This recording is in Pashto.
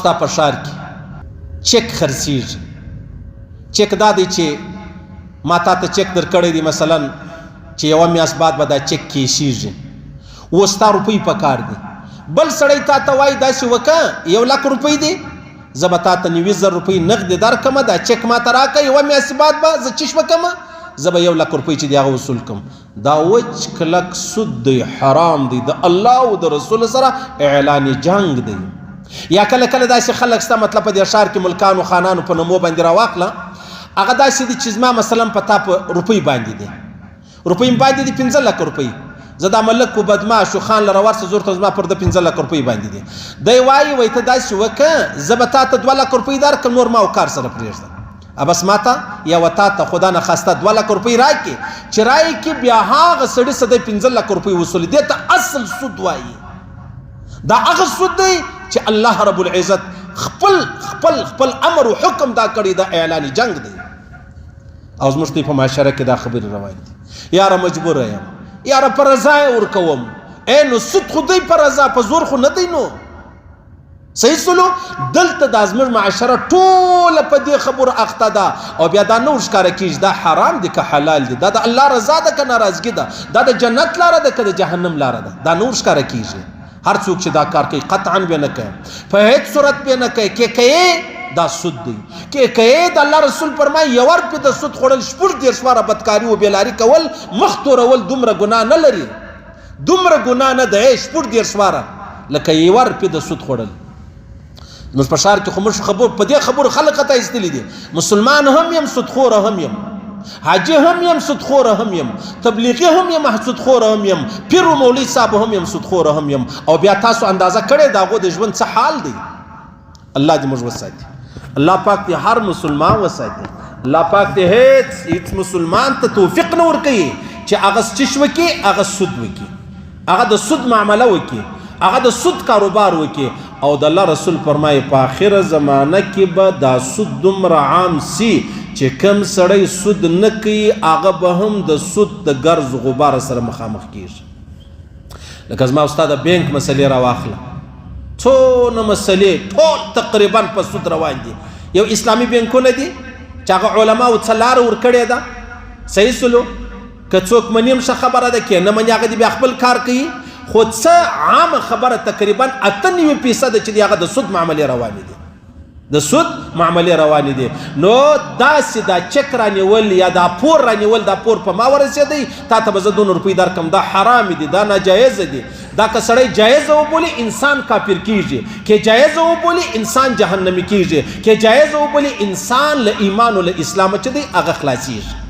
ستا په ښار کې چک خرڅېږي. چک دا دی چې ما تا ته چک درکړی دی، مثلا چې یوه میاشت بعد به دا چک کیشېږي، اوس ستا روپۍ په کار دي. بل سړی تا ته وایي داسې وکړه 1,00,000 روپۍ دی، زه به تا ته 90,000 روپۍ نغدې درکړمه، دا چک ما ته راکړه، یوه میاشت بعد به زه چش وکړمه، زه به 1,00,000 روپۍ چې دی هغه وصول کړم. دا وچ کلک سود دی، حرام دی، د الله او د رسول سره اعلان جنگ دی. یا کله کله داسې خلک ستا مطلب په دې ښار کې ملکانو خانانو په نومو باندې راواخله، هغه داسې دي چې زما مثلا په تا په روپۍ باندې دي، روپۍ مې باندې دي 15,00,000 روپۍ، زه دا ملک و بدماش و خان لره ورسه زور ته زما پر د 15,00,000 روپۍ باندې دي. دی وایي ته داسې وکړه زه به تا ته 2,00,000 روپۍ درکړم، نور ما او کار سره پرېږده، بس ما ته یا و تا ته خدا نه خواسته 2,00,000 روپۍ راکړي، چې راکړي بیا هغه سړي څه دی 15,00,000 روپۍ وصولي. دې ته اصل سود وایي. دا هغه سود دی چې الله رب العزت خپل امر او حکم دا کړی، دا اعلان جنگ دی. او زموږ په معاشره کې دا خبرې روان دي. یاره مجبوره یم، یاره په رضا یې ورکوم. نو سود خو دی په رضا، په زور خو نه دی. نو صحیح سلو دلته دا زموږ معاشره ټوله په دې خبرو اخته ده، او بیا دا نه ورښکاره کېږي دا حرام دی که حلال دی، دا د الله رضا ده که ناراضګي ده، دا د جنت لاره ده که د جهنم لاره ده، دا نه ورښکاره کېږي. هر څوک چې دا کار کوي قطعا به نه کوي، په هیڅ صورت به نه کوي. کې کوي دا سود دی، کې کوي د الله رسول فرمایي 1 روپۍ د سود خوړل 14 واره بدکاري او بېلاري کول، مخ تورول دومره ګناه نه لري، دومره ګناه نه ده 14 واره لکه 1 روپۍ د سود خوړل. زموږ په ښار کې خو موږ خبرو په دې خبرو خلک ته ایستلي دي. مسلمان هم یم، سودخوره هم یم، حاجی هم یم، سودخوره هم یم، تبلیغي هم یم، سودخوره هم یم، پیر و مولوي صاحب هم یم، سودخوره هم یم. او بیا تاسو اندازه کړئ د هغو د ژوند څه حال دی. الله دې موږ وساتي، الله پاک دې هر مسلمان وساتي، الله پاک دې هیڅ مسلمان ته توفیق نه ورکوي چې هغه چش وکړي، هغه سود وکړي، هغه د سود معامله وکړي، هغه د سود کاروبار وکړي. او د الله رسول فرمایي په آخره زمانه کې به دا سود دومره عام سي چې کم سړی سود نه کوي هغه به هم د سود د ګرز غبار سره مخامخ کېږي. لکه زما استاد بینک مسلې راواخله، څونه مسلې ټول تقریبا په سود روان دي. یو اسلامي بینکونه دي چې هغه علماو څه لاره ورکړې ده. صحیح سلو که څوک مني هم ښه خبره ده، که نه مني هغه دې بیا خپل کار کوي. خو څه عامه خبره تقریبا 98% چې دی هغه د سود معاملې روانې دي، د سود معاملې روانې دي. نو داسې دا چک رانیول یا دا پور رانیول، دا پور په ما ورسېدی تا ته به زه 2 روپۍ درکړم، دا حرام دي، دا ناجایزه دي. دا که سړی جایزه وبولي انسان کافر کېږي، که جایزه وبولي انسان جهنمي کېږي، که جایزه وبولي انسان له ایمان او له اسلامه چې دی هغه خلاصېږي.